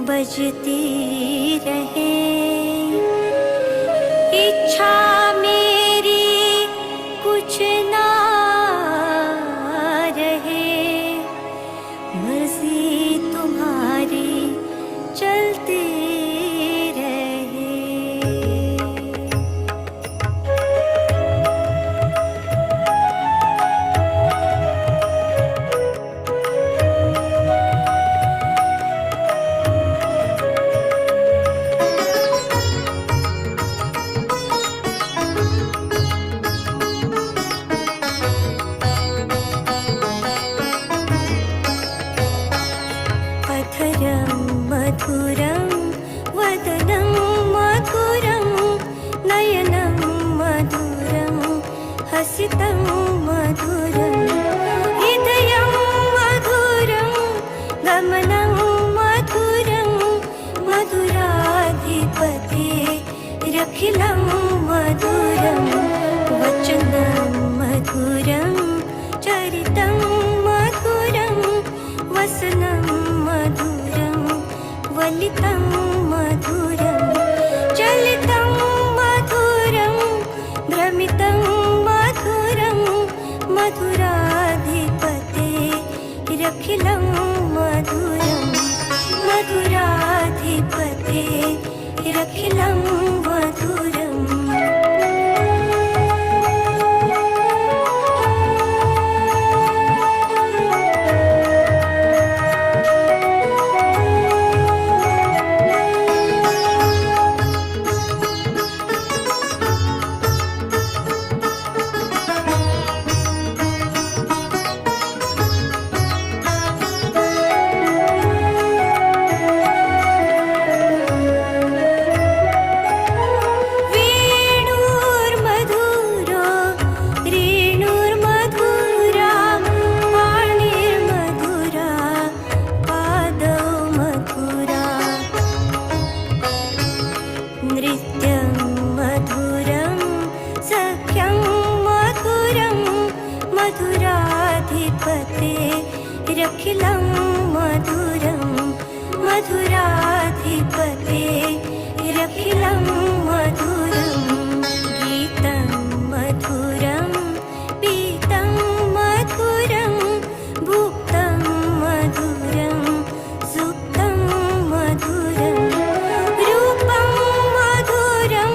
बजती रहे। इच्छा मेरी कुछ ना रहे, मर्जी तुम्हारी चलती रहे। अधरं मधुरं वदनं मधुरं नयनं मधुरं हसितं मधुरं हृदयं मधुरं गमनं मधुरं मधुराधिपतेरखिलं मधुरं वचनं मधुरं चरितं मधुरं वसनं मधुरं वलितं मधुरं चलितं मधुरं भ्रमितं मधुरं मधुराधिपतेरखिलं मधुरं मधुराधिपतेरखिलं मधुरम्। नृत्यं मधुरं सख्यं मधुरं मधुराधिपतेरखिलं मधुरं मधुराधिपतेरखिलं मधुरं गीतं मधुरं पीतं मधुरं भुक्तं मधुरं सुप्तं मधुरं रूपं मधुरं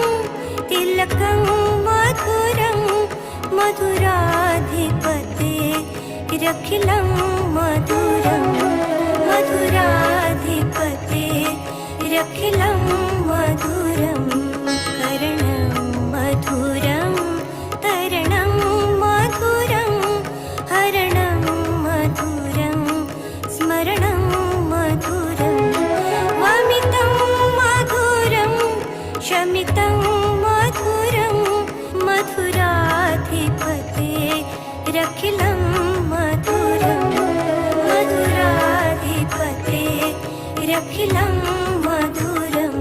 तिलकं मधुरं मधुराधिपतेरखिलं मधुरं मधुराधिपतेरखिलं मधुरं कर्णं मधुरं तरणं मधुरं हरणं मधुरं स्मरणं मधुरं वमितं मधुरं शमितं मधुरं मधुराधिपतेरखिलं मधुरं मधुराधिपतेरखिलं मधुरम्।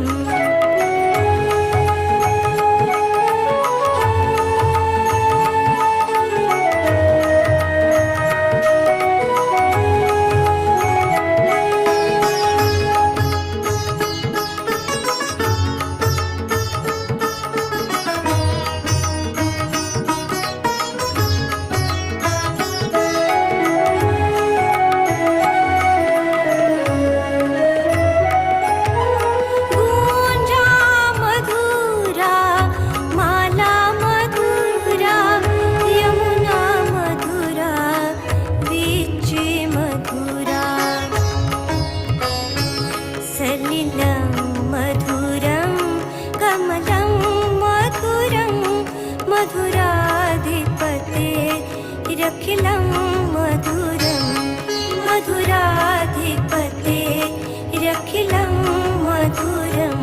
सलिलं मधुरं कमलं मधुरं मधुराधिपतेरखिलं मधुरं मधुराधिपतेरखिलं मधुरं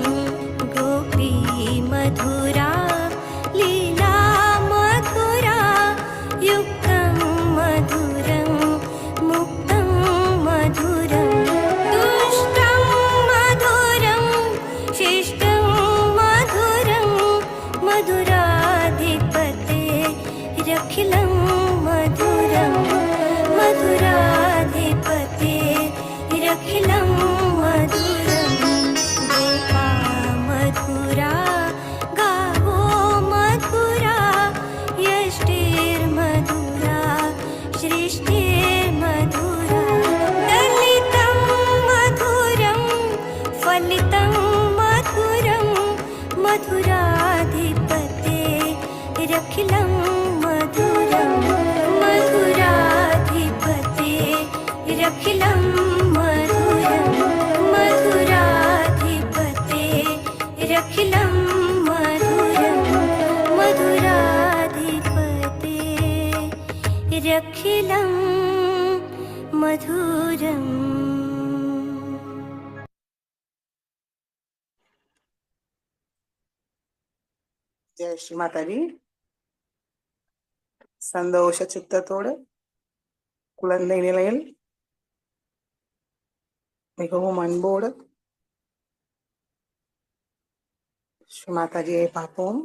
गोपी मधुरा लीला मधुरा युक्तं मधुरं मुक्तं मधुरं दुष्टं मधुरं शिष्टं मधुरं मधुराधिपतेरखिलं मधुरं मधुराधिपतेरखिलं मधुरम्। मधुरं मधुराधिपते रखिलं मधुरं मधुराधिपते रखिलं मधुरम् ஜெய் ஸ்ரீ மாதாஜி. சந்தோஷ சித்தத்தோடு குழந்தை நிலையில் மிகவும் அன்போடு ஸ்ரீ மாதாஜியை பார்ப்போம்.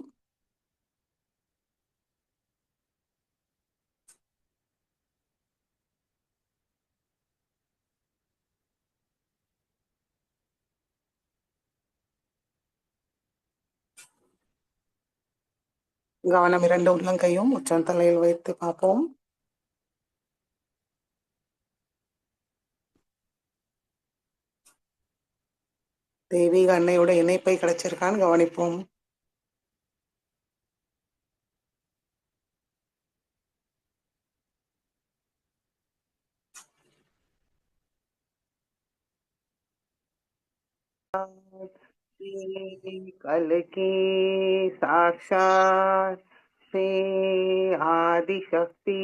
கவனம் இரண்டு உள்ளங்கையும் உச்சந்தலையில் வைத்து பார்ப்போம். தெய்வீக அன்னையோட இணைப்பை கிடைச்சிருக்கான்னு கவனிப்போம். कल की साक्षात श्री आदिशक्ति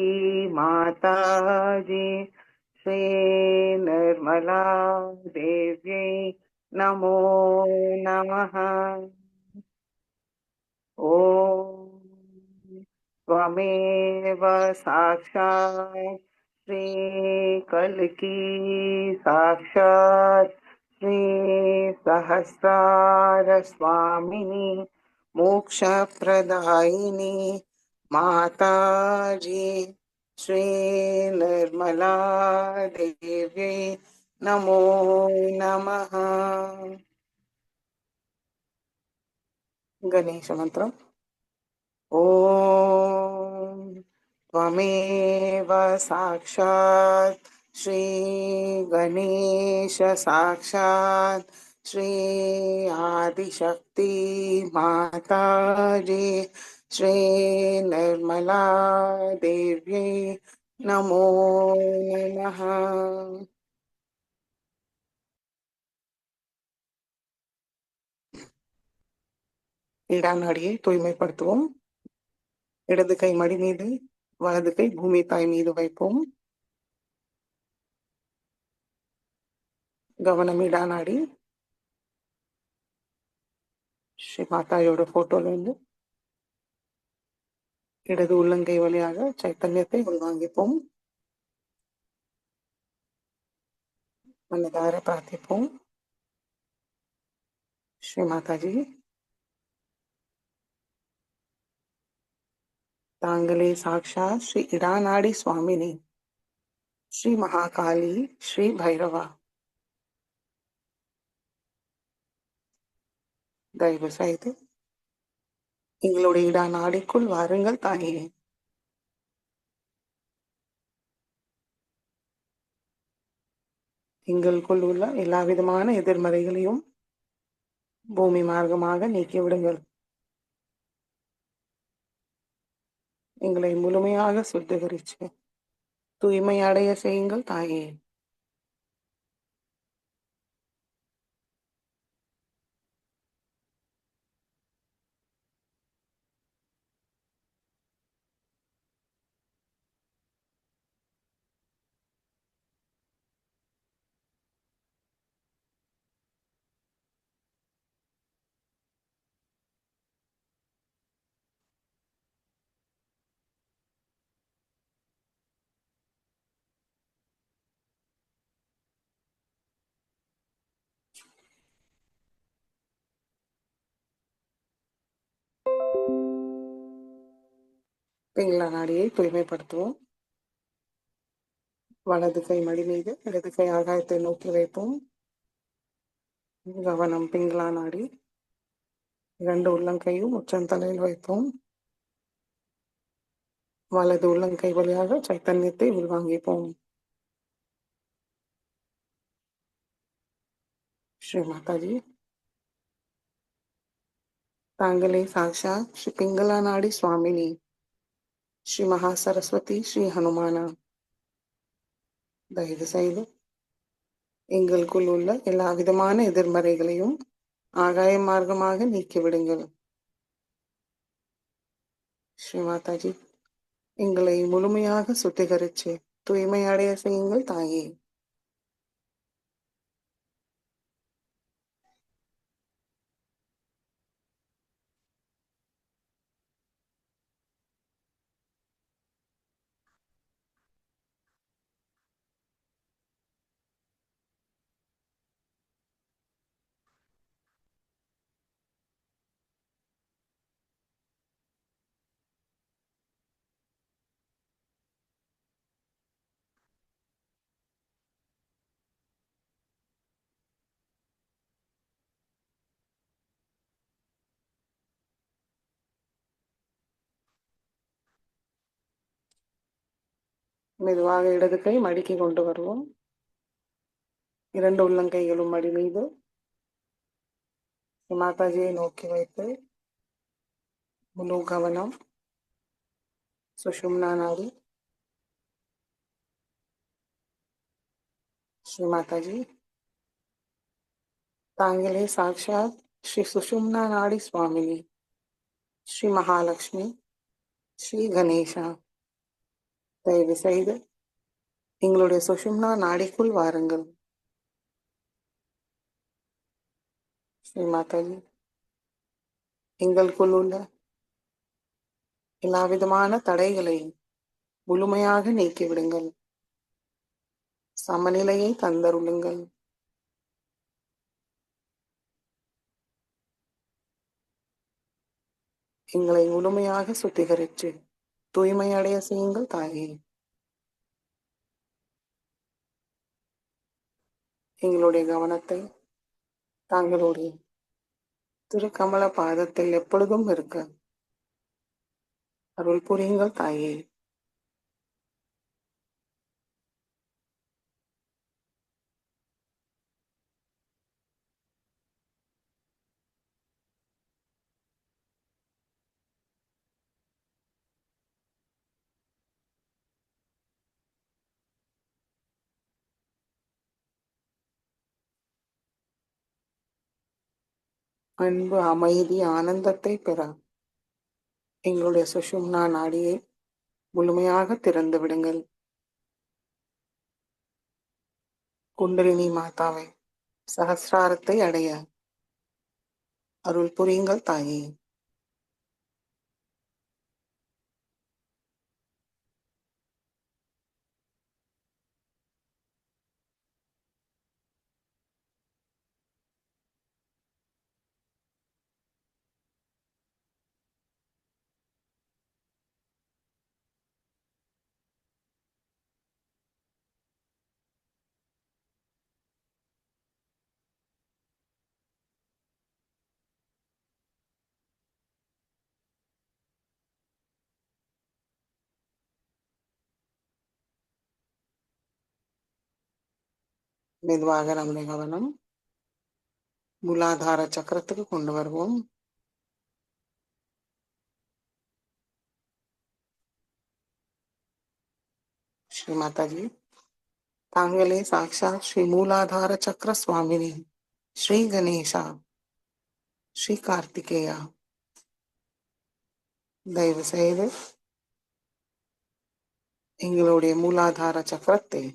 माता जी श्री निर्मला देवी नमो नमः। ओम त्वमेव साक्षात् श्री कल्की साक्षात् श्री सहस्रार स्वामिनी मोक्षप्रदायिनी माताजी श्री निर्मला देवी नमो नमः। गणेश मंत्र। ओम त्वमेव साक्षात् श्री गणेश साक्षात् श्री आदिशक्ति माताजी श्री निर्मला देवी नमो नमः। இடநாடியை தூய்மைப்படுத்துவோம். இடது கை மடி மீது, வலது கை பூமி தாய் மீது வைப்போம். கவனம் இடநாடி ஸ்ரீ மாதாயோட போட்டோல இருந்து இடது உள்ளங்கை வழியாக சைத்தன்யத்தை உள்வாங்கிப்போம். மனதார பிரார்த்திப்போம். ஸ்ரீ மாதாஜி, தாங்களே சாக்ஷாத் ஸ்ரீ இடநாடி சுவாமினி, ஸ்ரீ மகாகாளி, ஸ்ரீ பைரவா, தயவு செய்து எங்களுடைய இடநாடிக்குள் வாருங்கள் தாயே. எங்களுக்குள் உள்ள எல்லா விதமான எதிர்மறைகளையும் பூமி மார்க்கமாக நீக்கிவிடுங்கள். எங்களை முழுமையாக சுத்திகரிச்சு தூய்மை அடைய செய்யுங்கள் தாயே. பிங்களா நாடியை தூய்மைப்படுத்துவோம். வலது கை மடி மீது, இடது கை ஆகாயத்தை நோக்கி வைப்போம். கவனம் பிங்களா நாடி. இரண்டு உள்ளங்கையும் உச்சந்தலையில் வைப்போம். வலது உள்ளங்கை வழியாக சைத்தன்யத்தை உள்வாங்கிப்போம். ஸ்ரீ மாதாஜி, தாங்களே சாக்ஷாத் ஸ்ரீ பிங்களா நாடி சுவாமினி, ஸ்ரீ மகா சரஸ்வதி, ஸ்ரீ ஹனுமானா, தயவு செய்து எங்களுக்குள் உள்ள எல்லா விதமான எதிர்மறைகளையும் ஆகாய மார்க்கமாக நீக்கிவிடுங்கள். ஸ்ரீ மாதாஜி, எங்களை முழுமையாக சுத்திகரிச்சு தூய்மை அடைய செய்யுங்கள் தாயே. மெதுவாக இடது கை மடிக்கி கொண்டு வருவோம். 2 உள்ளங்கைகளும் மடி மீது மாதாஜியை நோக்கி வைத்து முழு கவனம் சுஷும்னா நாடி. ஸ்ரீ மாதாஜி, தாங்களே சாட்சாத் ஸ்ரீ சுஷும்னா நாடி சுவாமினி, ஸ்ரீ மகாலட்சுமி, ஸ்ரீ கணேசா, தயவு செய்து எங்களுடைய சுஷும்னா நாடிக்குள் வாருங்கள். ஸ்ரீ மாதாஜி, எங்களுக்குள் உள்ள எல்லா விதமான தடைகளையும் முழுமையாக நீக்கிவிடுங்கள். சமநிலையை தந்தருளுங்கள். எங்களை முழுமையாக சுத்திகரித்து தூய்மை அடைய செய்யுங்கள் தாயே. எங்களுடைய கவனத்தை தாங்களுடைய திருக்கமல பாதத்தில் எப்பொழுதும் இருக்க அருள் புரியுங்கள் தாயே. அன்பு, அமைதி, ஆனந்தத்தை பெற எங்களுடைய சுஷும்னா நாடியை முழுமையாக திறந்து விடுங்கள். குண்டலினி மாதாவை சகசிராரத்தை அடைய அருள் புரியுங்கள் தாயே. மெதுவாக நம்முடைய கவனம் மூலாதார சக்கரத்துக்கு கொண்டு வருவோம். ஸ்ரீ மாதாஜி, தாங்களே சாட்சாத் ஸ்ரீ மூலாதார சக்கர சுவாமினி, ஸ்ரீ கணேசா, ஸ்ரீ கார்த்திகேயா, தயவு செய்து எங்களுடைய மூலாதார சக்கரத்தை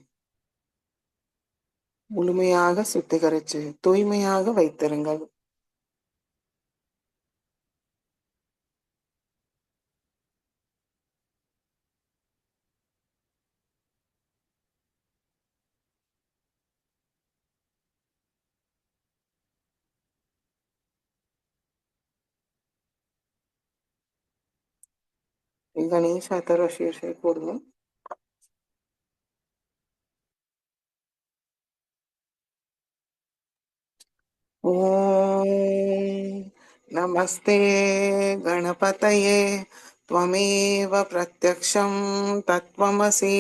முழுமையாக சுத்திகரித்து தூய்மையாக வைத்திருங்கள். கணேசா தர சீர்ஷை போடுவோம். ஓம் நமஸ்தே கணபதயே त्वमेव प्रत्यक्षं तत्त्वमसि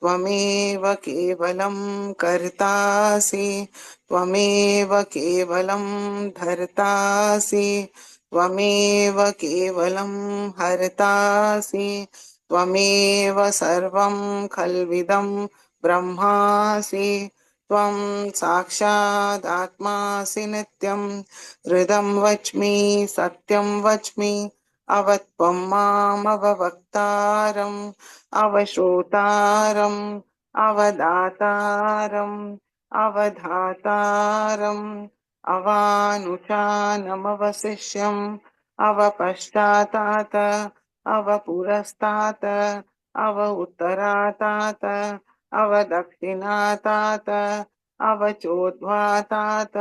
त्वमेव केवलं कर्तासि त्वमेव केवलं धर्तासि त्वमेव केवलं हर्तासि त्वमेव सर्वं खल्विदं ब्रह्मासि त्वं साक्षादात्मासि नित्यं हृदं वच्मि सत्यं वच्मि अवत्वं मामवक्तारम् अवश्रोतारम् अवदातारम् अवधातारम् अवानुचानमवशिष्यम् अवपश्चातात् अवपुरस्तात् अव उत्तरातात् अवदक्षिणातात् अवचोद्ध्वातात्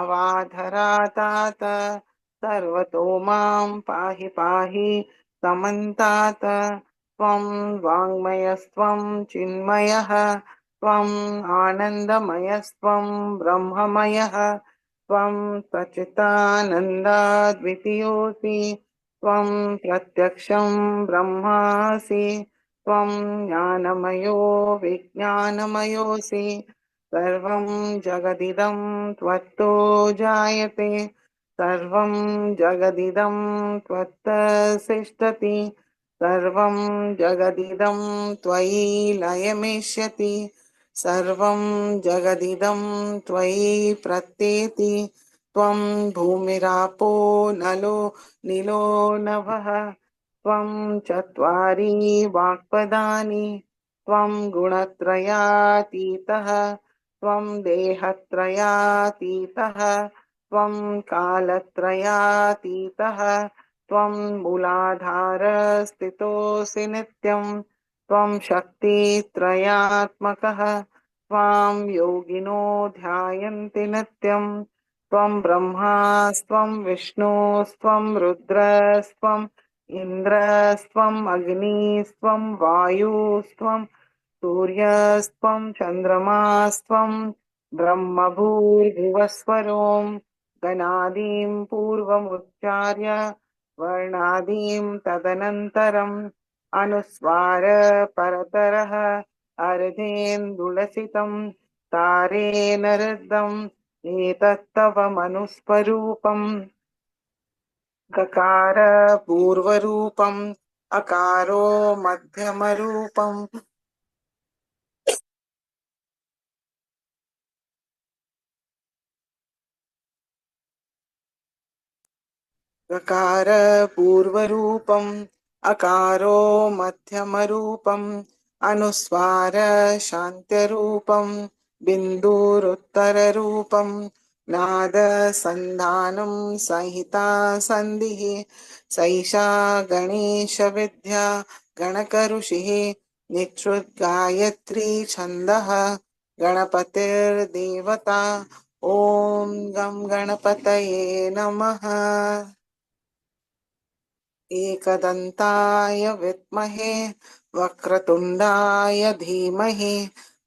अवाधरातात् सर्वतो मां पाहि पाहि समन्तात् त्वं वाङ्मयस्त्वं चिन्मयः त्वम् आनन्दमयस्त्वं ब्रह्ममयः त्वं सच्चिदानन्दाद्वितीयोऽसि त्वं प्रत्यक्षं ब्रह्मासि त्वं ज्ञानमयो विज्ञानमयोऽसि सर्वं जगदिदं त्वत्तो जायते सर्वं जगदिदं त्वत्तसिष्ठति सर्वं जगदिदं त्वयि लयमेष्यति सर्वं जगदिदं त्वयि प्रत्येति त्वं भूमिरापो नलो निलो नभः त्वं चत्वारि वाक्पदानि त्वं गुणत्रयातीतः त्वं देहत्रयातीतः त्वं कालत्रयातीतः त्वं मूलाधारस्थितोऽसि नित्यं त्वं शक्तित्रयात्मकः त्वां योगिनो ध्यायन्ति नित्यं त्वं ब्रह्मास्त्वं विष्णुस्त्वं रुद्रस्त्वम् इन्द्रस्त्वम् अग्निस्त्वं वायुस्त्वं सूर्यस्त्वं चन्द्रमास्त्वं ब्रह्मभूर्भुवस्वरों गणादीं पूर्वमुच्चार्य वर्णादीं तदनन्तरम् अनुस्वार परतरः अर्धेन्दुलसितं तारेण ऋद्धम् एतत्तव मनुस्वरूपम् गकार पूर्वरूपम् अकारो मध्यमरूपम् गकार पूर्वरूपम् अकारो मध्यमरूपम् अनुस्वार शान्त्यरूपम् बिन्दुरुत्तररूपम् नाद सन्धानं संहिता सन्धिः सैषा गणेश विद्या गणकऋषिः निःश्रुतगायत्री छन्दः गणपतिर्देवता ॐ गं गणपतये नमः एकदन्ताय विद्महे वक्रतुण्डाय धीमहि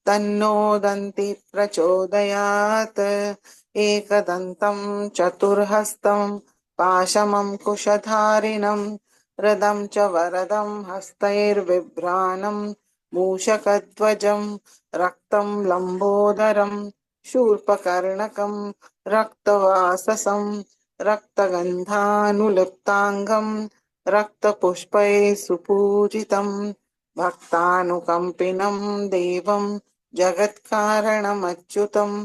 तन्नो दन्ति प्रचोदयात् एकदन्तं चतुर्हस्तं पाशमङ्कुशधारिणं रदं च वरदं हस्तैर्बिभ्राणं मूषकध्वजं रक्तं लम्बोदरं शूर्पकर्णकं रक्तवाससं रक्तगन्धानुलिप्ताङ्गं रक्तपुष्पैः सुपूजितं भक्तानुकम्पिनं देवं जगत्कारणमच्युतम्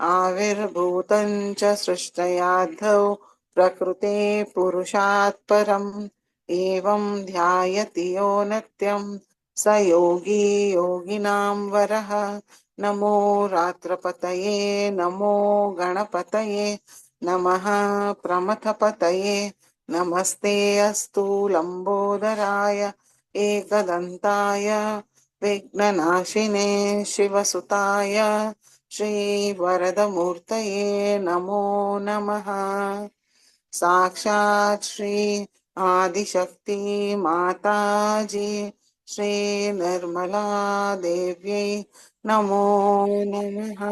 आविर्भूतं च सृष्टयाद्धौ प्रकृते पुरुषात् परम् एवं ध्यायति यो नित्यं स योगी योगिनां वरः नमो रात्रपतये नमो गणपतये नमः प्रमथपतये नमस्ते अस्तु लम्बोदराय एकदन्ताय विघ्ननाशिने शिवसुताय श्रीवरदमूर्तये नमो नमः साक्षात् श्री आदिशक्ति माताजी श्री निर्मला देव्यै नमो नमः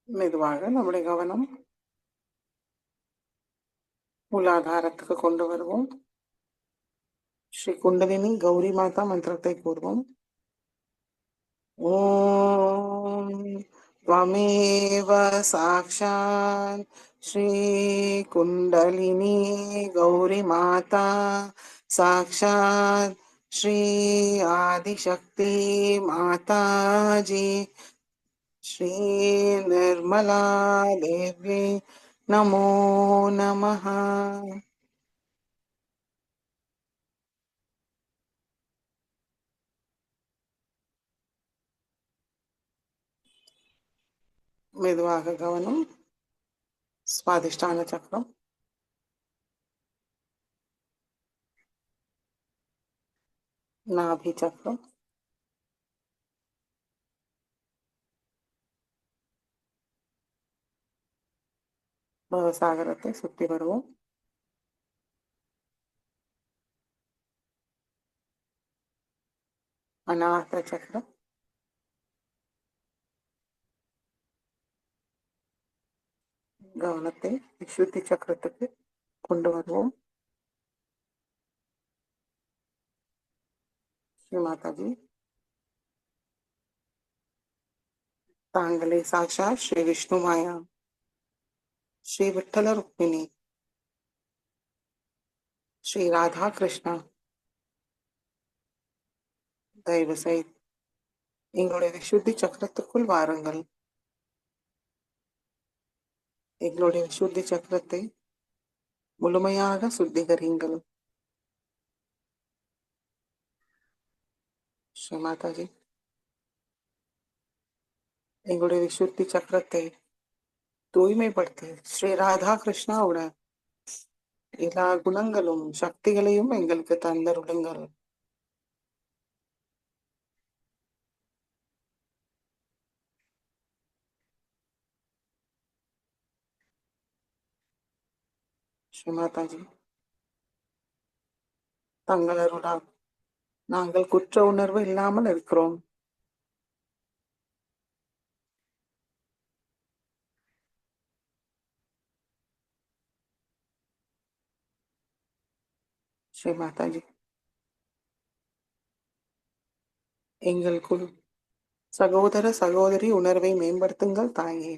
மெதுவாக நம்முடைய கவனம் மூலாதாரத்துக்கு கொண்டு வருவோம் ஸ்ரீ குண்டலினி கௌரி மாதா மந்திரத்தை கூறுவோம் ஓம் त्वमेव साक्षात् श्री कुंडलिनी गौरी माता साक्षात श्री आदिशक्ति माता जी श्री निर्मला देवी नमो नमः. மெதுவாக கவனம். சுவாதிஷ்டான சக்கரம், நாபி சக்கரம், பவசாகரத்தை சுற்றி வருவோம். அநாஹத சக்கரம், கவனத்தை விசுத்தி சக்கரத்துக்கு கொண்டு வருவோம். ஸ்ரீ மாதாஜி, தாங்களே சாட்சாத் ஸ்ரீ விஷ்ணு மாயா, ஸ்ரீ விட்டல ருக்மிணி, ஸ்ரீ ராதா கிருஷ்ணா, தயவு செய்து எங்களுடைய விசுத்தி சக்கரத்துக்குள் வாருங்கள். எங்களுடைய விசுத்தி சக்கரத்தை முழுமையாக சுத்திகரிங்கள். ஸ்ரீ மாதாஜி, எங்களுடைய விசுத்தி சக்கரத்தை தூய்மைப்படுத்தி ஸ்ரீ ராதா கிருஷ்ணாவோட எல்லா குணங்களும் சக்திகளையும் எங்களுக்கு தந்தருளுங்கள். ஸ்ரீ மாதாஜி, தங்கள் அருளால் நாங்கள் குற்ற உணர்வு இல்லாமல் இருக்கிறோம். ஸ்ரீ மாதாஜி, எங்களுக்குள் சகோதர சகோதரி உணர்வை மேம்படுத்துங்கள் தாயே.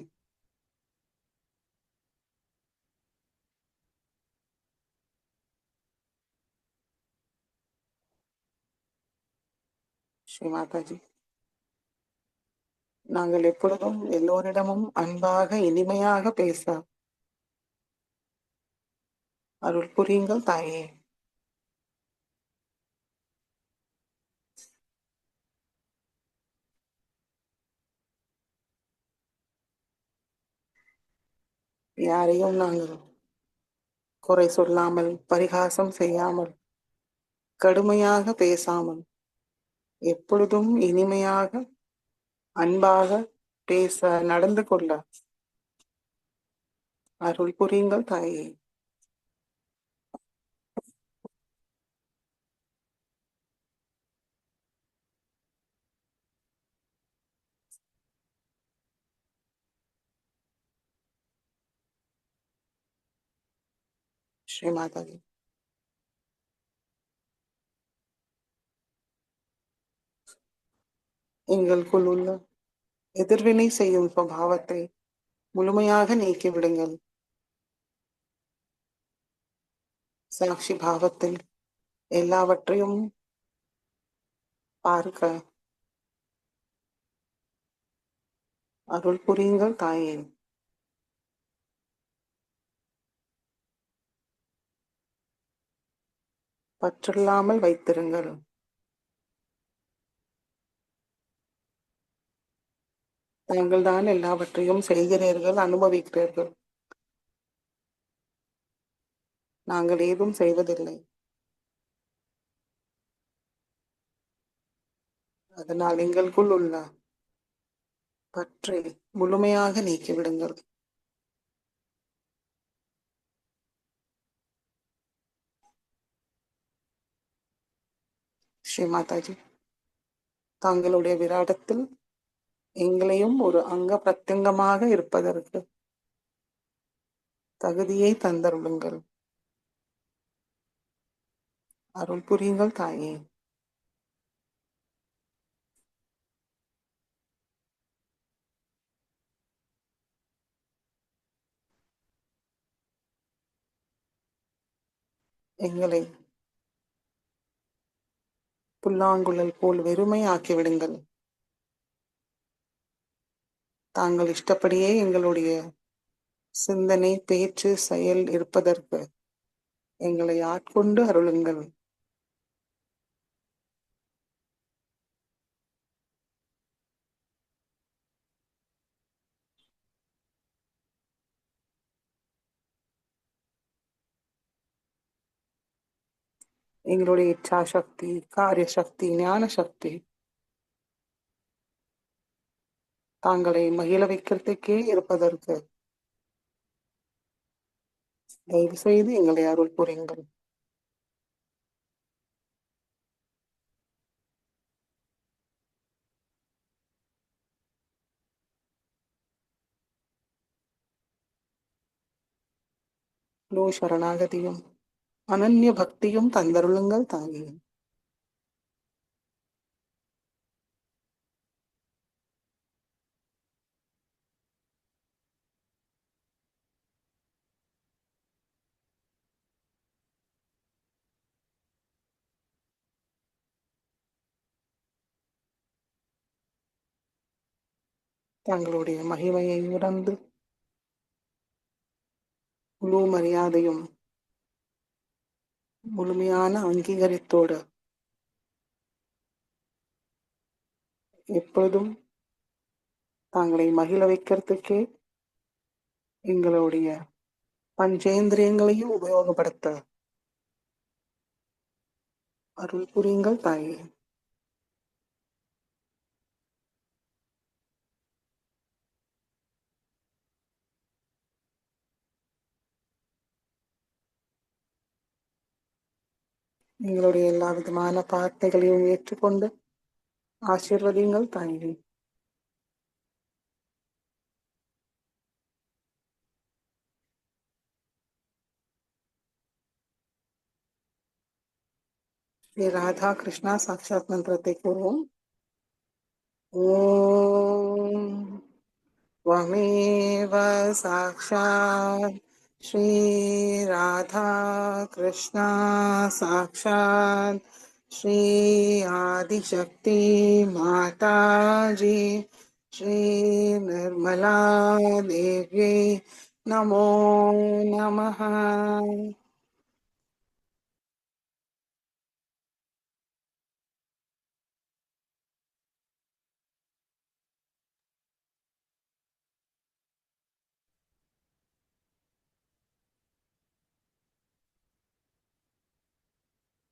ஸ்ரீ மாதாஜி, நாங்கள் எப்பொழுதும் எல்லோரிடமும் அன்பாக இனிமையாக பேச அருள் புரியுங்கள் தாயே. யாரையும் நாங்கள் குறை சொல்லாமல், பரிகாசம் செய்யாமல், கடுமையாக பேசாமல், எப்பொழுதும் இனிமையாக அன்பாக பேச நடந்து கொள்ள அருள் புரியுங்கள் தாயே. ஸ்ரீ மாதாஜி, எங்களுக்குள் உள்ள எதிர்வினை செய்யும் சுபாவத்தை முழுமையாக நீக்கிவிடுங்கள். சாட்சி பாவத்தில் எல்லாவற்றையும் பார்க்க அருள் புரியுங்கள் தாயே. பற்றில்லாமல் வைத்திருங்கள். தாங்கள் தான் எல்லாவற்றையும் செய்கிறீர்கள், அனுபவிக்கிறீர்கள். நாங்கள் ஏதும் செய்வதில்லை. அதனால் எங்களுக்குள் உள்ள பற்றை முழுமையாக நீக்கிவிடுங்கள். ஸ்ரீ மாதாஜி, தாங்களுடைய விராடத்தில் எங்களையும் ஒரு அங்க பிரத்யங்கமாக இருப்பதற்கு தகுதியை தந்தருளுங்கள். அருள் புரியுங்கள் தாயே. எங்களை புல்லாங்குழல் போல் வெறுமை ஆக்கிவிடுங்கள். தாங்கள் இஷ்டப்படியே எங்களுடைய சிந்தனை, பேச்சு, செயல் இருப்பதற்கு எங்களை ஆட்கொண்டு அருளுங்கள். எங்களுடைய இச்சா சக்தி, காரிய சக்தி, ஞான சக்தி தாங்களை மகிழ வைக்கிறதுக்கே இருப்பதற்கு தயவு செய்து எங்களை அருள் புரியுங்கள். லோ சரணாகதியும் அனன்ய பக்தியும் தந்தருளுங்கள் தாயே. தங்களுடைய மகிமையை உணர்ந்து முழு மரியாதையும் முழுமையான அங்கீகரித்தோடு எப்பொழுதும் தாங்களை மகிழ வைக்கிறதுக்கே எங்களுடைய பஞ்சேந்திரியங்களையும் உபயோகப்படுத்த அருள் புரியுங்கள் தாயே. எங்களுடைய எல்லா விதமான பிரார்த்தனைகளையும் ஏற்றுக்கொண்டு ஆசீர்வதியுங்கள் தாயே. ஸ்ரீ ராதா கிருஷ்ணா சாட்சாத் மந்திரத்தை கூறுவோம். ஓம் त्वमेव साक्षात् श्रीराधा कृष्णा साक्षात् श्री आदिशक्ति माताजी श्री निर्मला देव्यै नमो नमः.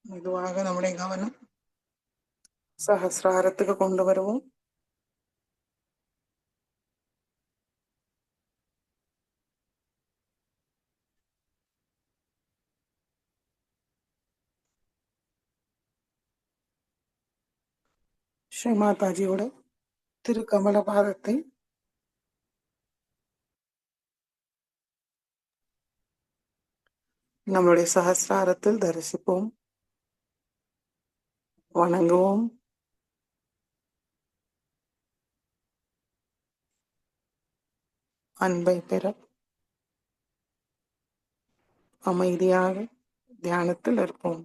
மெதுவாக நம்முடைய கவனம் சஹஸ்ராரத்துக்கு கொண்டு வருவோம். ஸ்ரீ மாதாஜியோட திருக்கமல பாதத்தை நம்முடைய சஹஸ்ராரத்தில் தரிசிப்போம், வணங்குவோம். அன்பை பெற அமைதியாக தியானத்தில் இருப்போம்.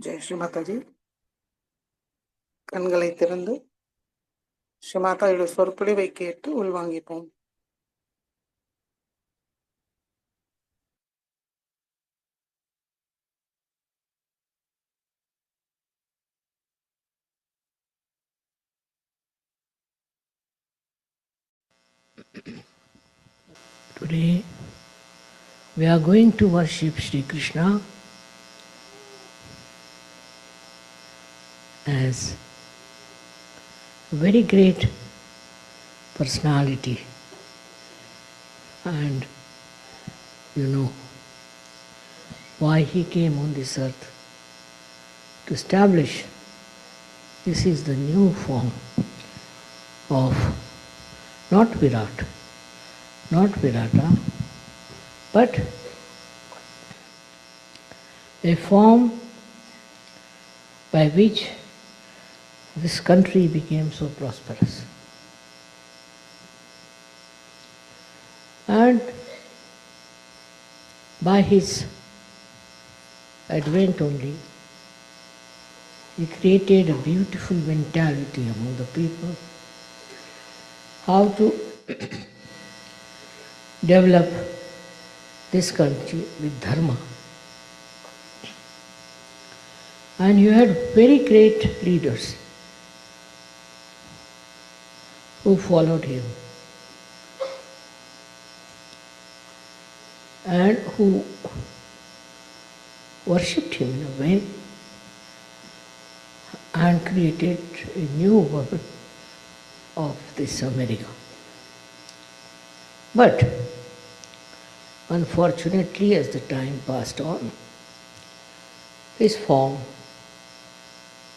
ஜெய் ஸ்ரீ மாதாஜி. கண்களை திறந்து ஸ்ரீ மாதாஜியோட சொற்பொழிவை கேட்டு உள்வாங்கிப்போம். Today we are going to worship Sri Krishna as a very great personality, and you know why he came on this earth to establish this is the new form of not Virat, not Virata, but a form by which this country became so prosperous. And by his advent only, he created a beautiful mentality among the people, how to develop this country with dharma. And you had very great leaders who followed him and who worshipped him in a way and created a new world of this America. But unfortunately, as the time passed on, his form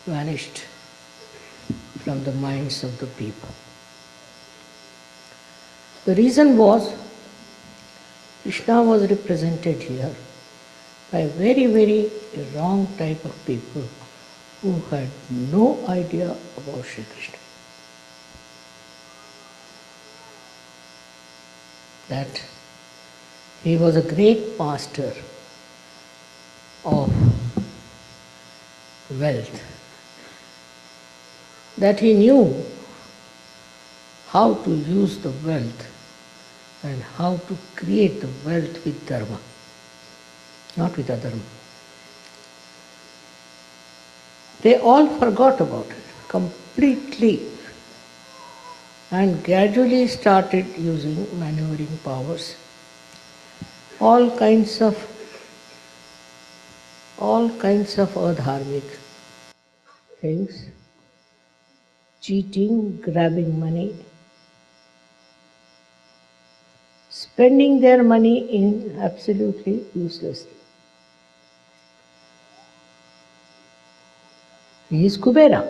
vanished from the minds of the people. The reason was Krishna was represented here by a very, very wrong type of people who had no idea about Sri Krishna. That he was a great master of wealth, that he knew how to use the wealth and how to create the wealth with dharma, not with adharma. They all forgot about it completely and gradually started using maneuvering powers, all kinds of adharmic things, cheating, grabbing money, spending their money in absolutely uselessly. He is Kubera.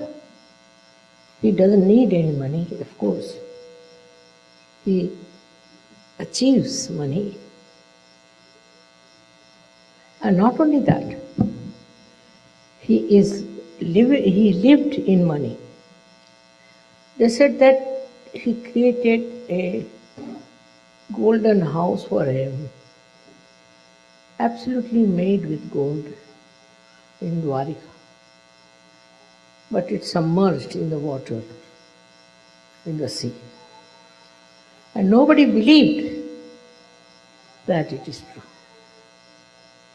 He doesn't need any money, of course. He achieves money. And not only that, he lived in money. They said that he created a golden house for him, absolutely made with gold in Dwarika. But it submerged in the water, in the sea. And nobody believed that it is true.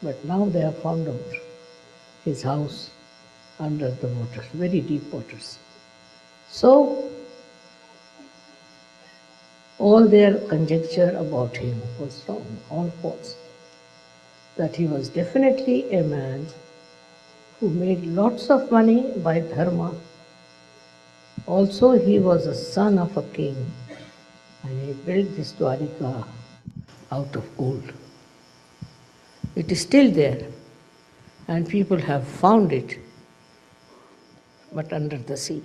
But now they have found out his house under the waters, very deep waters. So, all their conjecture about him was wrong, all false. That he was definitely a man who made lots of money by dharma. Also, he was a son of a king, and he built this Dwarika out of gold. It is still there, and people have found it, but under the sea.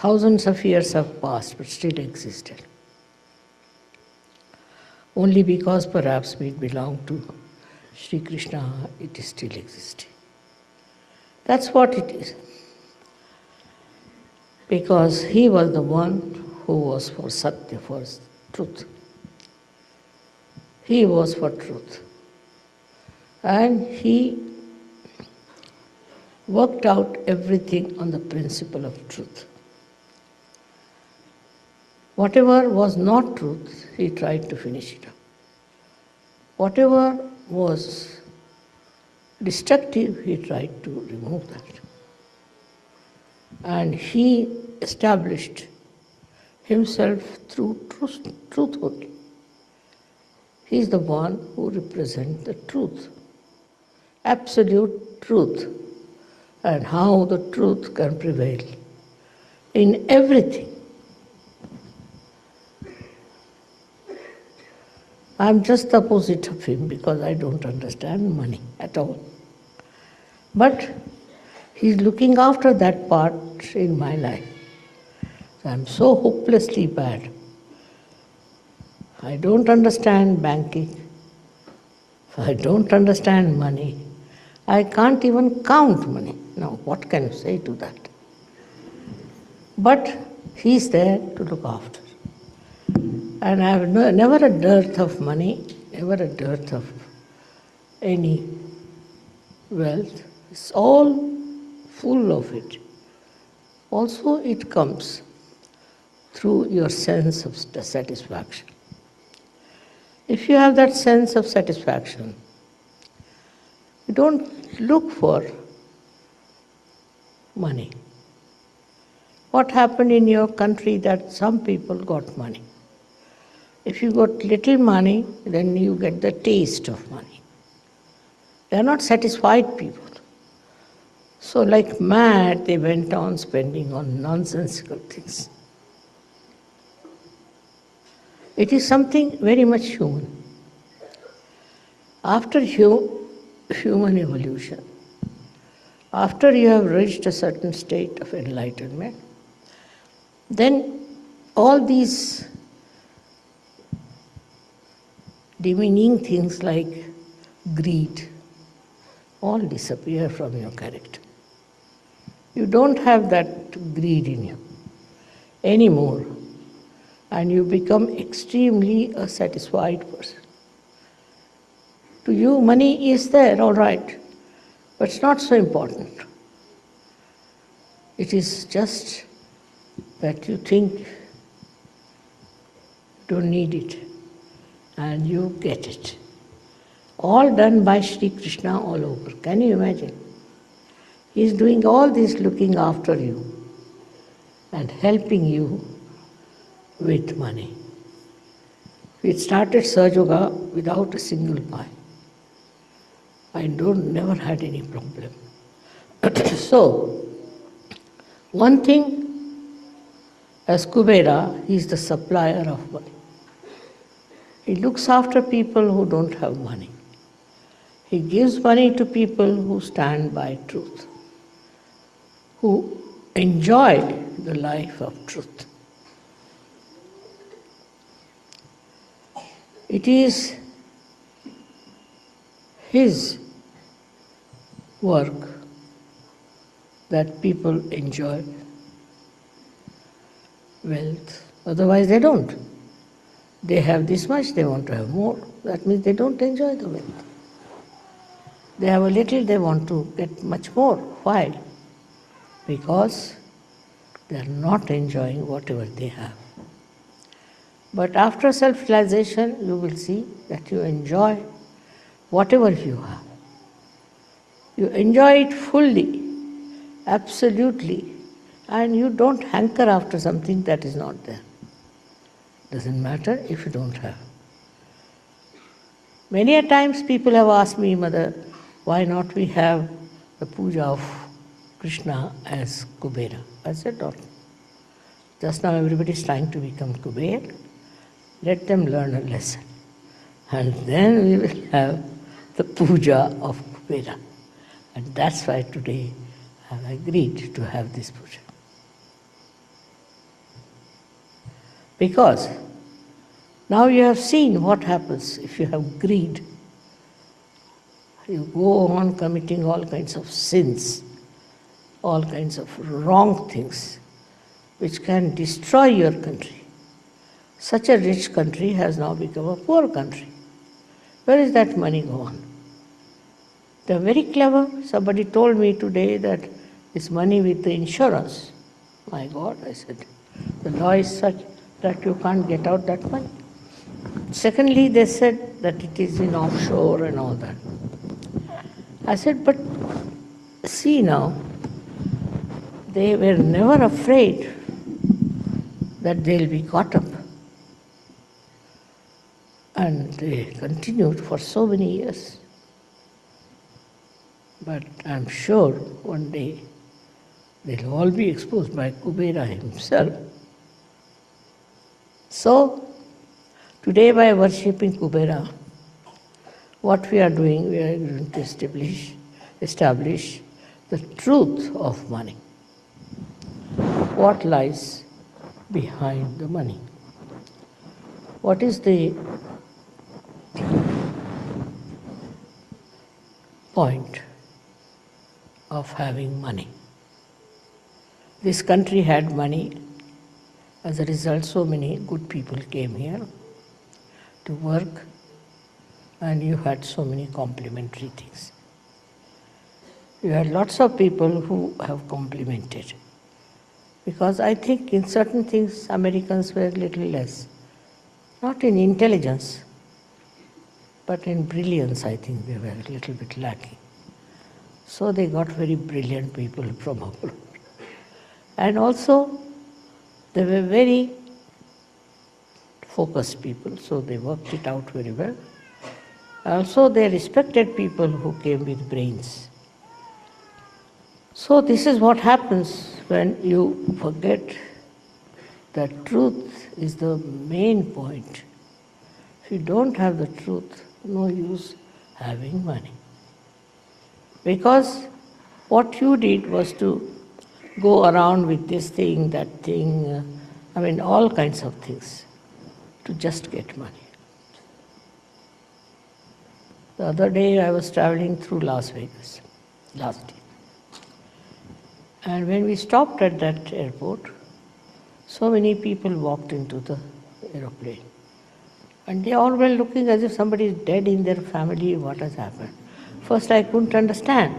Thousands of years have passed, but still existed. Only because perhaps we belong to Sri Krishna, it is still existing. That's what it is. Because he was the one who was for Satya, for truth. He was for truth. And he worked out everything on the principle of truth. Whatever was not truth, he tried to finish it up. Whatever was destructive, he tried to remove that. And he established himself through truth only. He is the one who represents the truth, absolute truth, and how the truth can prevail in everything. I'm just the opposite of him because I don't understand money at all. But he's looking after that part in my life. I'm so hopelessly bad. I don't understand banking. I don't understand money. I can't even count money. Now, what can you say to that? But he's there to look after. And I have never a dearth of money, never a dearth of any wealth. It's all full of it. Also, it comes through your sense of satisfaction. If you have that sense of satisfaction, you don't look for money. What happened in your country that some people got money? If you got little money, then you get the taste of money. They are not satisfied people. So like mad, they went on spending on nonsensical things. It is something very much human. After human evolution, after you have reached a certain state of enlightenment, then all these demeaning things like greed all disappear from your character. You don't have that greed in you anymore, and you become extremely a satisfied person. To you, money is there, all right, but it's not so important. It is just that you think you don't need it, and you get it. All done by Sri Krishna all over. Can you imagine? He is doing all this, looking after you and helping you with money. We started Sahajya without a single pie. I never had any problem. So, one thing, as Kubera, he is the supplier of money. He looks after people who don't have money. He gives money to people who stand by truth, who enjoy the life of truth. It is his work that people enjoy wealth. Otherwise they don't. They have this much, they want to have more. That means they don't enjoy the wealth. They have a little, they want to get much more. Why? Because they are not enjoying whatever they have. But after self-realization, you will see that you enjoy whatever you have. You enjoy it fully, absolutely, and you don't hanker after something that is not there. Doesn't matter if you don't have. Many a times people have asked me, Mother, why not we have the puja of Krishna as Kubera? I said, no. Just now everybody is trying to become Kuber. Let them learn a lesson. And then we will have the puja of Kubera. And that's why today I have agreed to have this puja. Because now you have seen what happens if you have greed. You go on committing all kinds of sins, all kinds of wrong things, which can destroy your country. Such a rich country has now become a poor country. Where is that money gone? They're very clever. Somebody told me today that it's money with the insurance. My God, I said, the law is such that you can't get out that money. Secondly, they said that it is in offshore and all that. I said, but see now, they were never afraid that they'll be caught up. And they continued for so many years. But I'm sure one day they'll all be exposed by Kubera himself. So, today by worshipping Kubera, what we are doing, we are going to establish the truth of money. What lies behind the money? What is the point of having money? This country had money. As a result, so many good people came here to work, and you had so many complimentary things. You had lots of people who have complimented. Because I think in certain things Americans were a little less. Not in intelligence, but in brilliance I think they were a little bit lacking. So they got very brilliant people from abroad. And also they were very focused people, so they worked it out very well. Also they respected people who came with brains. So this is what happens when you forget that truth is the main point. If you don't have the truth, no use having money. Because what you did was to go around with this thing, that thing, all kinds of things, to just get money. The other day I was traveling through Las Vegas, last year. And when we stopped at that airport, so many people walked into the aeroplane. And they all were looking as if somebody is dead in their family, what has happened. First I couldn't understand.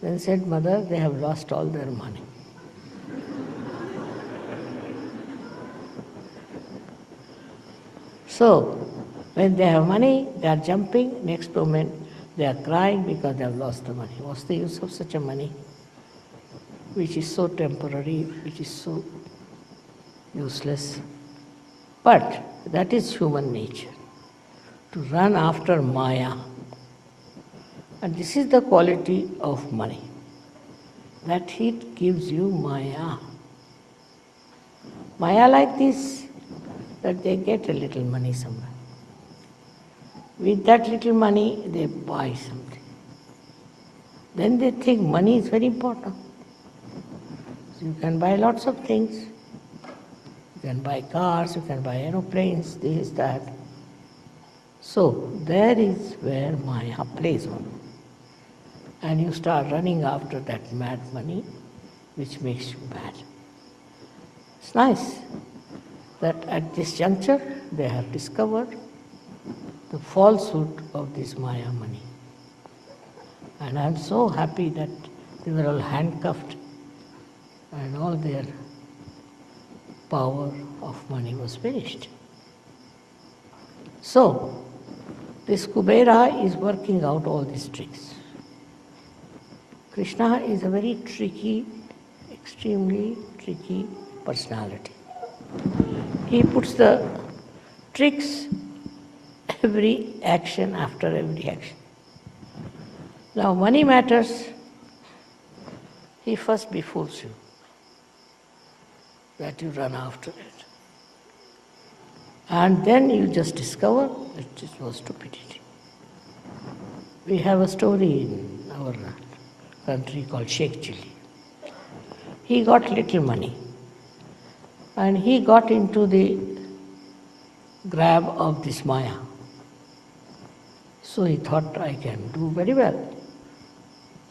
Then said, Mother, they have lost all their money. So, when they have money, they are jumping. Next moment, they are crying because they have lost the money. What's the use of such a money, which is so temporary, which is so useless? But that is human nature, to run after Maya. And this is the quality of money, that it gives you Maya. Maya like this, that they get a little money somewhere. With that little money, they buy something. Then they think money is very important. So you can buy lots of things. You can buy cars, you can buy aeroplanes, this, that. So there is where Maya plays on. And you start running after that mad money, which makes you mad. It's nice that at this juncture they have discovered the falsehood of this Maya money. And I'm so happy that they were all handcuffed and all their power of money was finished. So, this Kubera is working out all these tricks. Krishna is a very tricky, extremely tricky personality. He puts the tricks every action after every action. Now money matters, he first befools you, that you run after it. And then you just discover that it was stupidity. We have a story in our country called Sheikh Chili. He got little money and he got into the grab of this Maya. So he thought, I can do very well.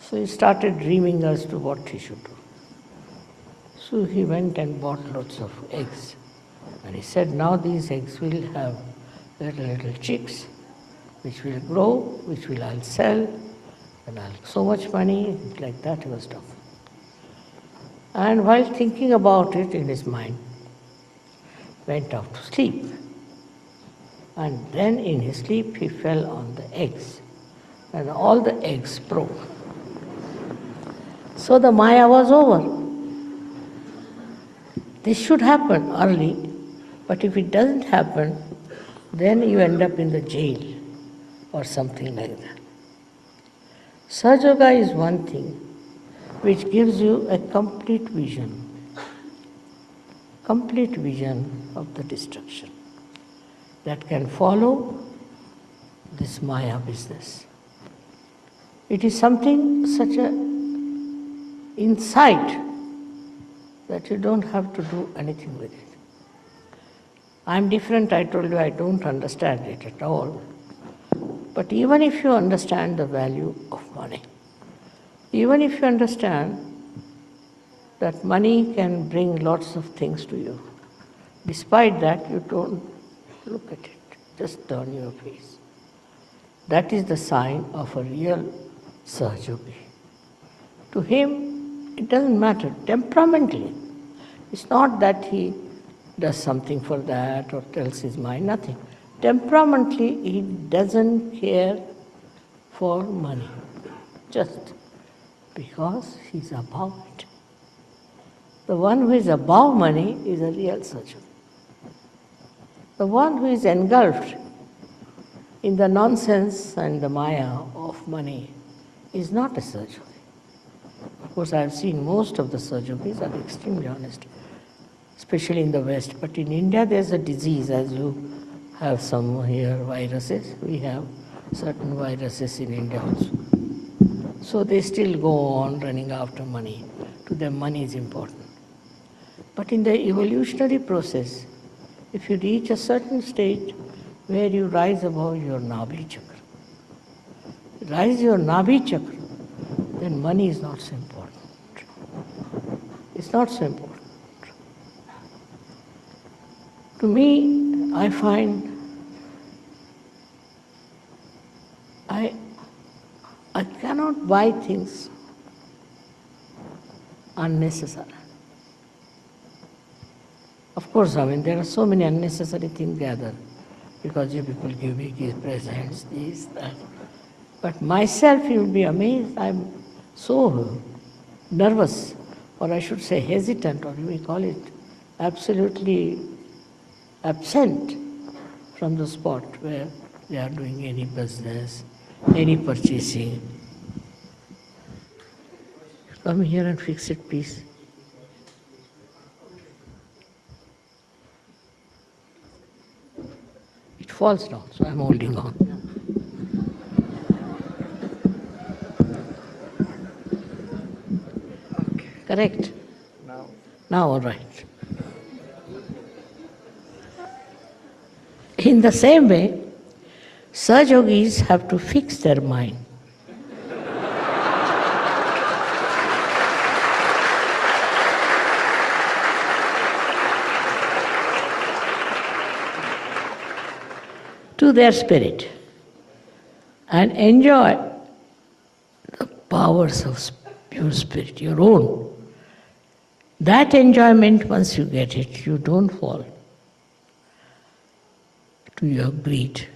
So he started dreaming as to what he should do. So he went and bought lots of eggs. And he said, now these eggs will have little chicks, which will grow, which will I'll sell, So much money, like that he was talking. And while thinking about it in his mind, went off to sleep. And then in his sleep he fell on the eggs. And all the eggs broke. So the Maya was over. This should happen early, but if it doesn't happen, then you end up in the jail or something like that. Sahaja is one thing which gives you a complete vision of the destruction that can follow this Maya business. It is something such a insight that you don't have to do anything with it. I'm different, I told you, I don't understand it at all. But even if you understand the value of money, even if you understand that money can bring lots of things to you, despite that you don't look at it, just turn your face. That is the sign of a real Sahajogi. To him, it doesn't matter, temperamentally. It's not that he does something for that or tells his mind, nothing. Temperamentally, he doesn't care for money, just because he's above it. The one who is above money is a real Sahajogi. The one who is engulfed in the nonsense and the Maya of money is not a Sahajogi. Of course, I have seen most of the Sahajogis are extremely honest, especially in the West. But in India, there's a disease, as you have some here viruses. We have certain viruses in India also. So they still go on running after money. To them, money is important. But in the evolutionary process, if you reach a certain stage where you rise above your Nabhi chakra, rise your Nabhi chakra, then money is not so important. It's not so important. To me, I find I cannot buy things unnecessary. Of course, there are so many unnecessary things gathered because you people give me presents, this, that. But myself, you will be amazed, I'm so nervous, or I should say hesitant, or you may call it absolutely absent from the spot where they are doing any business, any purchasing. Come here and fix it, please. It falls down, so I'm holding on. Okay. Correct? Now all right. In the same way, Sahajogis have to fix their mind. To their spirit and enjoy the powers of pure spirit, your own. That enjoyment, once you get it, you don't fall to your greed.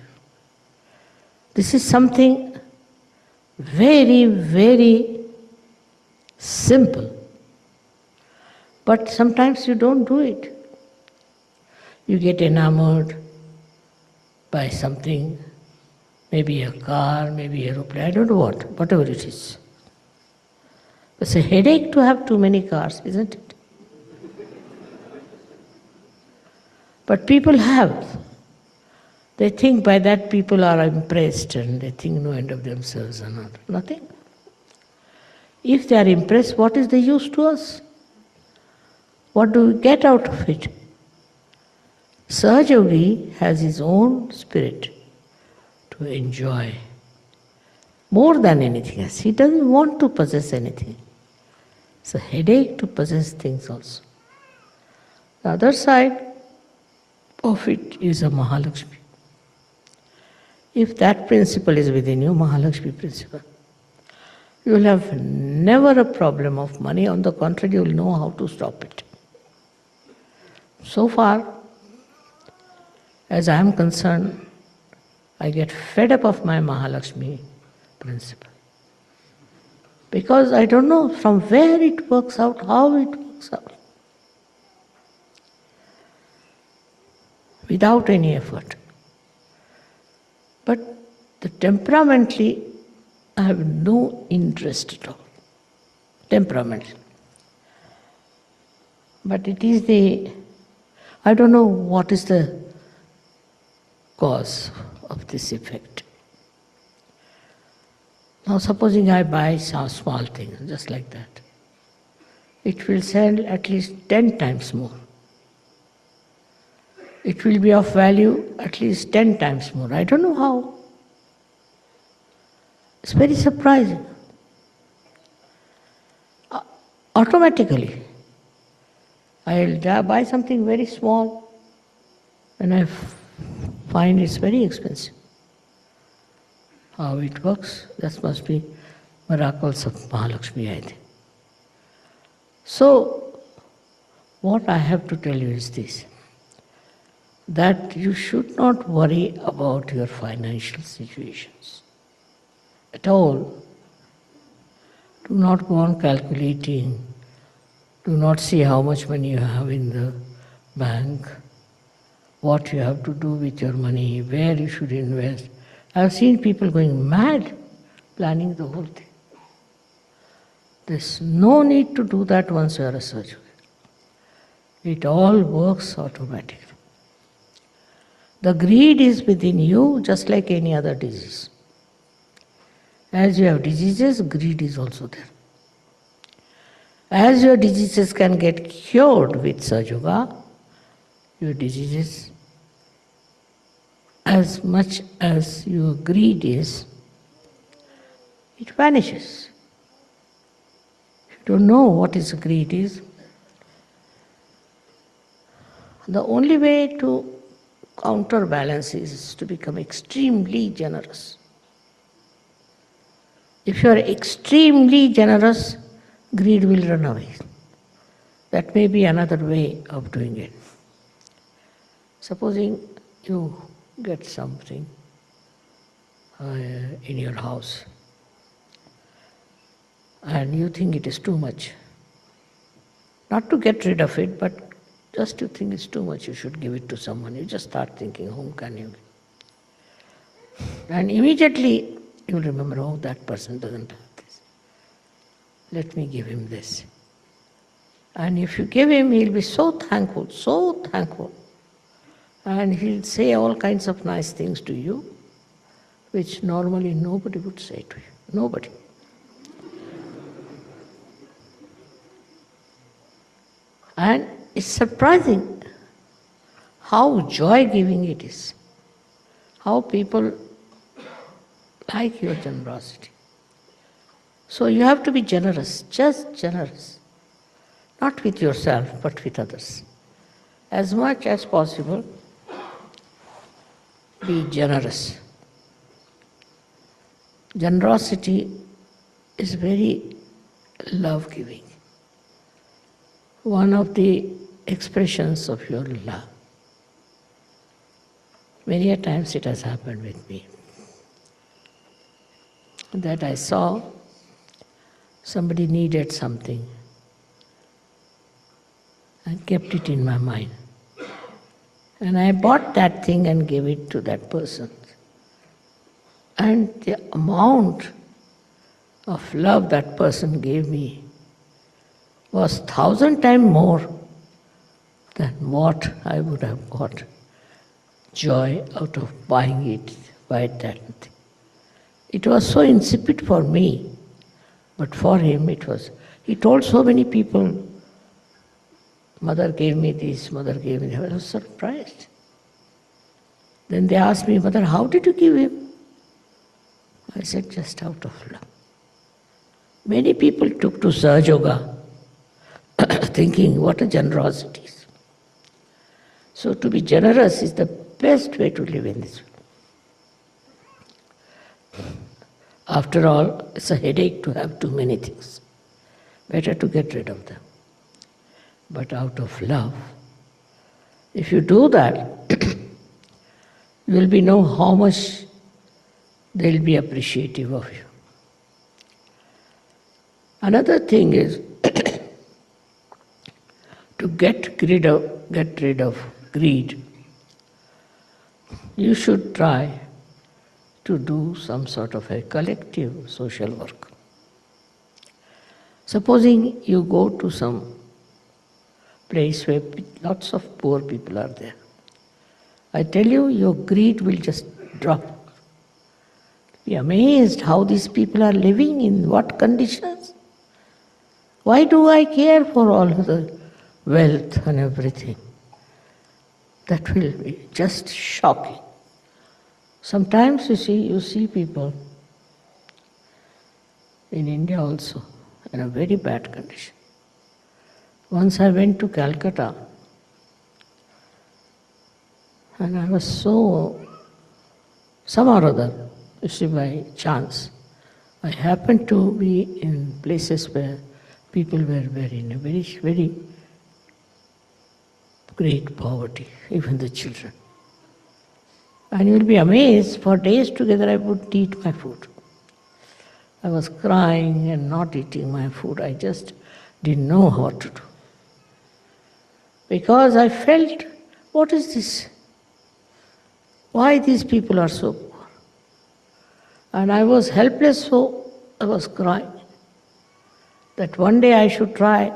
This is something very, very simple. But sometimes you don't do it. You get enamored by something, maybe a car, maybe an aeroplane, I don't know what, whatever it is. It's a headache to have too many cars, isn't it? But people have. They think by that people are impressed and they think no end of themselves or not. Nothing. If they are impressed, what is the use to us? What do we get out of it? Sahajogi has his own spirit to enjoy more than anything else. He doesn't want to possess anything. It's a headache to possess things also. The other side of it is a Mahalakshmi. If that principle is within you, Mahalakshmi principle, you will have never a problem of money. On the contrary, you will know how to stop it. So far, as I am concerned, I get fed up of my Mahalakshmi principle. Because I don't know from where it works out, how it works out. Without any effort. But temperamentally, I have no interest at all. Temperamentally. But it is I don't know what is the cause of this effect. Now supposing I buy some small thing, just like that. It will sell at least 10 times more. It will be of value at least 10 times more. I don't know how. It's very surprising. Automatically, I'll buy something very small and I find it's very expensive. How it works, that must be miracles of Mahalakshmi, I think. So, what I have to tell you is this, that you should not worry about your financial situations at all. Do not go on calculating. Do not see how much money you have in the bank, what you have to do with your money, where you should invest. I have seen people going mad planning the whole thing. There's no need to do that once you are a surgeon. It all works automatically. The greed is within you just like any other disease. As you have diseases, greed is also there. As your diseases can get cured with Sahaja, your diseases, as much as your greed is, it vanishes. If you don't know what is greed is, the only way to counterbalance is to become extremely generous. If you are extremely generous, greed will run away. That may be another way of doing it. Supposing you get something in your house and you think it is too much. Not to get rid of it, but just you think it's too much, you should give it to someone. You just start thinking, whom can you give? And immediately you will remember, oh, that person doesn't have this. Let me give him this. And if you give him, he'll be so thankful. And he'll say all kinds of nice things to you, which normally nobody would say to you. Nobody. And it's surprising how joy-giving it is. How people like your generosity. So you have to be generous, just generous. Not with yourself, but with others. As much as possible, be generous. Generosity is very love-giving. One of the expressions of your love. Many a times it has happened with me. That I saw somebody needed something and kept it in my mind. And I bought that thing and gave it to that person. And the amount of love that person gave me was 1,000 times more than what I would have got joy out of buying that thing. It was so insipid for me, but for him it was. He told so many people, mother gave me this, mother gave me that. I was surprised. Then they asked me, mother, how did you give him? I said, just out of love. Many people took to Sahaja thinking what a generosity is. So to be generous is the best way to live in this world. After all, it's a headache to have too many things. Better to get rid of them. But out of love, if you do that, you will know how much they'll be appreciative of you. Another thing is to get rid of greed. You should try to do some sort of a collective social work. Supposing you go to some place where lots of poor people are there. I tell you, your greed will just drop. Be amazed how these people are living, in what conditions. Why do I care for all the wealth and everything? That will be just shocking. Sometimes you see people in India also in a very bad condition. Once I went to Calcutta and I was some or other, you see, by chance, I happened to be in places where people were in a very, very great poverty, even the children. And you will be amazed, for days together I wouldn't eat my food. I was crying and not eating my food. I just didn't know what to do. Because I felt, what is this? Why these people are so poor? And I was helpless, so I was crying. That one day I should try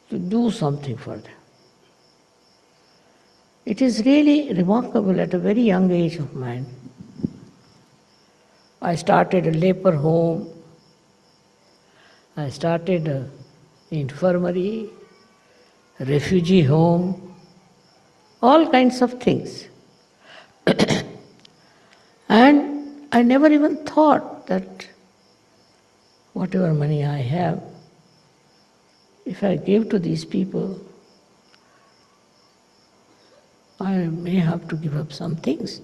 to do something for them. It is really remarkable at a very young age of mine. I started a leper home. I started an infirmary, a refugee home, all kinds of things. And I never even thought that whatever money I have, if I give to these people, I may have to give up some things.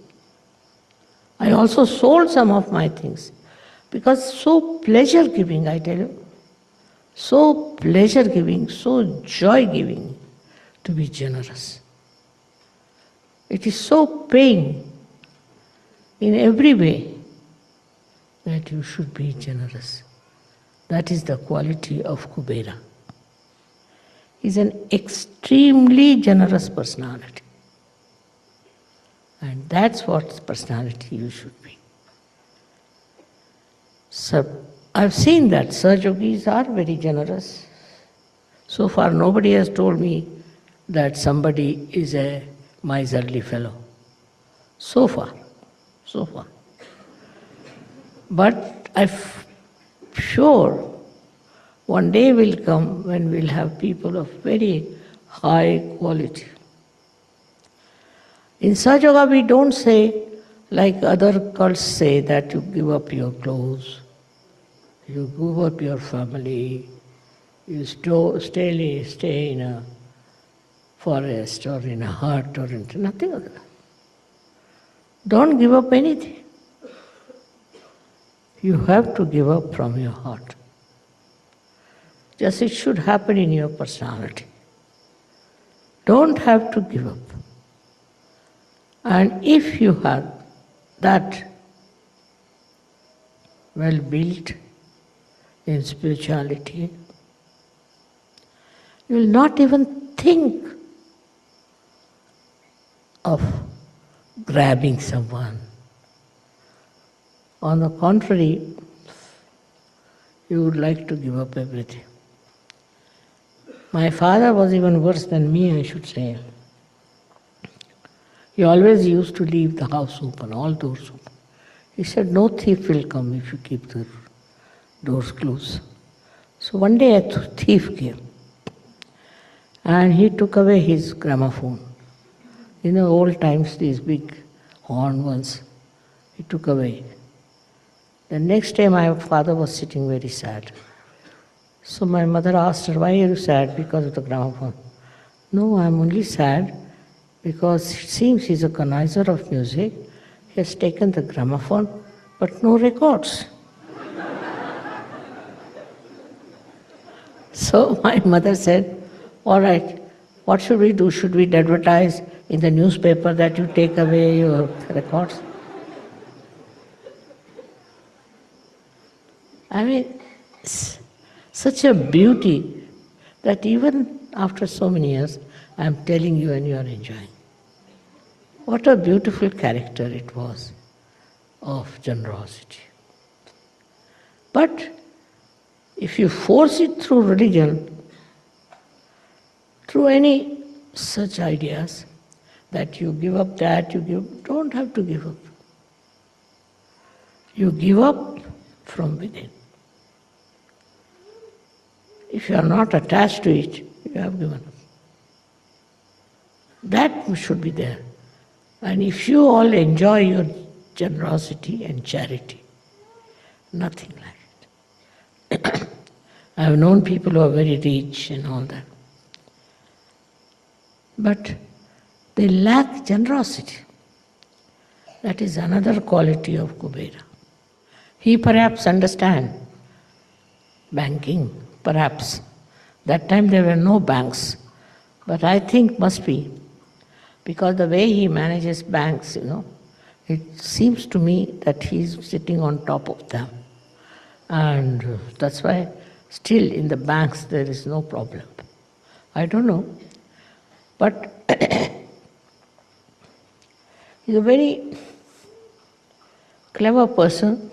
I also sold some of my things because so pleasure-giving, I tell you, so pleasure-giving, so joy-giving to be generous. It is so paying in every way that you should be generous. That is the quality of Kubera. He is an extremely generous personality. And that's what personality you should be. So I've seen that Sahajogis are very generous. So far nobody has told me that somebody is a miserly fellow. So far. But I'm sure one day will come when we'll have people of very high quality. In Sahaja we don't say, like other cults say, that you give up your clothes, you give up your family, you stay in a forest or in a hut or in nothing other. Don't give up anything. You have to give up from your heart. Just it should happen in your personality. Don't have to give up. And if you have that well built in spirituality, you will not even think of grabbing someone. On the contrary, you would like to give up everything. My father was even worse than me, I should say. He always used to leave the house open, all doors open. He said, no thief will come if you keep the doors closed. So one day a thief came and he took away his gramophone. In the old times, these big horn ones, he took away. The next day my father was sitting very sad. So my mother asked her, why are you sad? Because of the gramophone. No, I'm only sad because it seems he's a connoisseur of music. He has taken the gramophone but no records. So my mother said, all right, what should we do? Should we advertise in the newspaper that you take away your records? I mean, such a beauty that even after so many years, I'm telling you and you are enjoying. What a beautiful character it was of generosity. But if you force it through religion, through any such ideas, that you give up that, don't have to give up. You give up from within. If you are not attached to it, you have given up. That should be there. And if you all enjoy your generosity and charity, nothing like it. I have known people who are very rich and all that. But they lack generosity. That is another quality of Kubera. He perhaps understands banking, perhaps. That time there were no banks. But I think must be, because the way he manages banks, it seems to me that he's sitting on top of them. And that's why still in the banks there is no problem. I don't know. But he's a very clever person,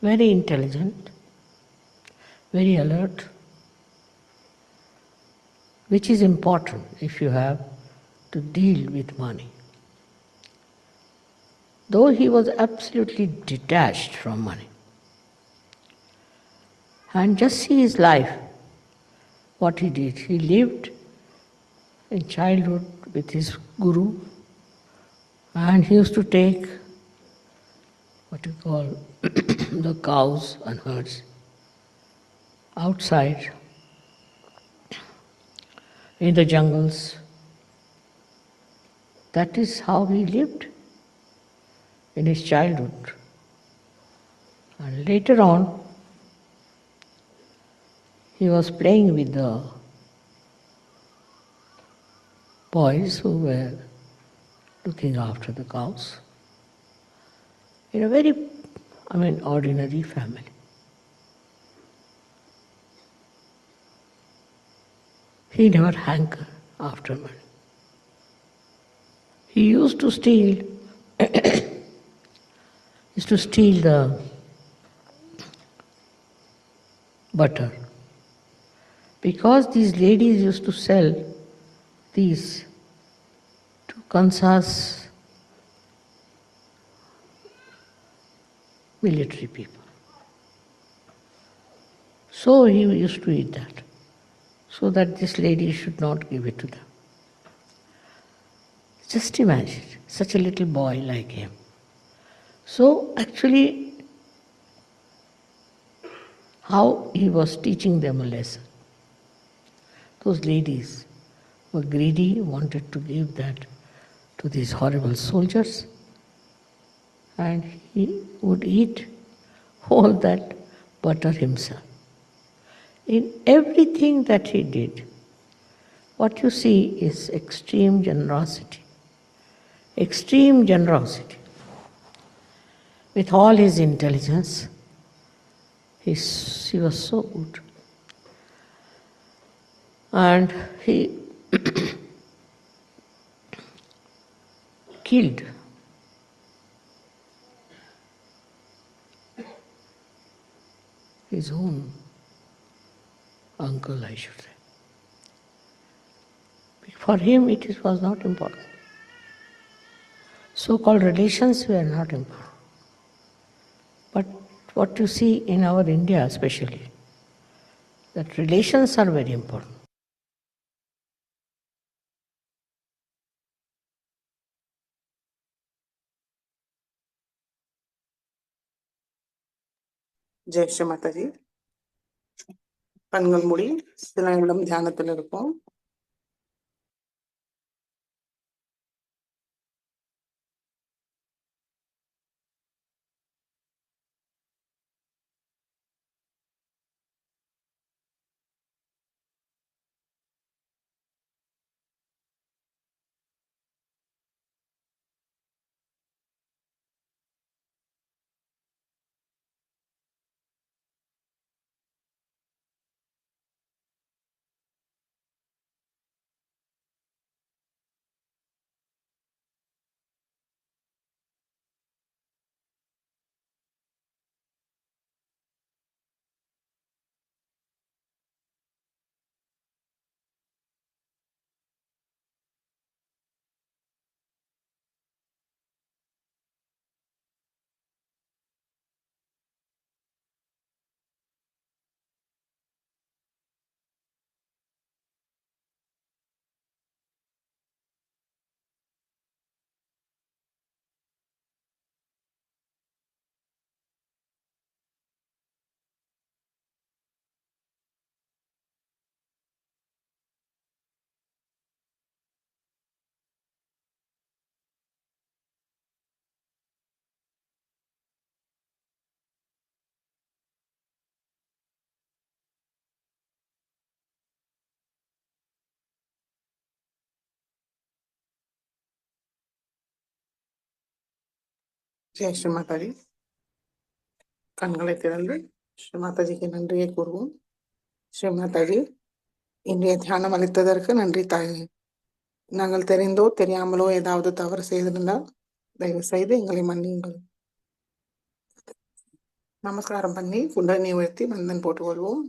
very intelligent, very alert, which is important if you have to deal with money. Though he was absolutely detached from money. And just see his life, what he did. He lived in childhood with his guru, and he used to take what you call the cows and herds outside in the jungles. That is how he lived in his childhood. And later on, he was playing with the boys who were looking after the cows in a very, ordinary family. He never hankered after money. He used to steal the butter, because these ladies used to sell these to Kansas military people. So he used to eat that, so that this lady should not give it to them. Just imagine, such a little boy like him. So actually, how he was teaching them a lesson. Those ladies were greedy, wanted to give that to these horrible soldiers, and he would eat all that butter himself. In everything that he did, what you see is extreme generosity. Extreme generosity. With all his intelligence, he was so good. And he killed his own uncle, I should say. For him, it was not important. So-called relations were not important. But what you see in our India especially, that relations are very important. Jai Sri Mataji. கண்கள் மூடி சில நிமிடம் தியானத்தில் இருப்போம். ஜெய் ஸ்ரீ மாதாஜி. கண்களை திறந்து ஸ்ரீ மாதாஜிக்கு நன்றியை கூறுவோம். ஸ்ரீ மாதாஜி, இன்றைய தியானம் அளித்ததற்கு நன்றி தாயே. நாங்கள் தெரிந்தோ தெரியாமலோ ஏதாவது தவறு செய்திருந்தால் தயவு செய்து எங்களை மன்னியுங்கள். நமஸ்காரம் பண்ணி குண்டலினி உயர்த்தி மந்தன் போட்டுக்கொள்வோம்.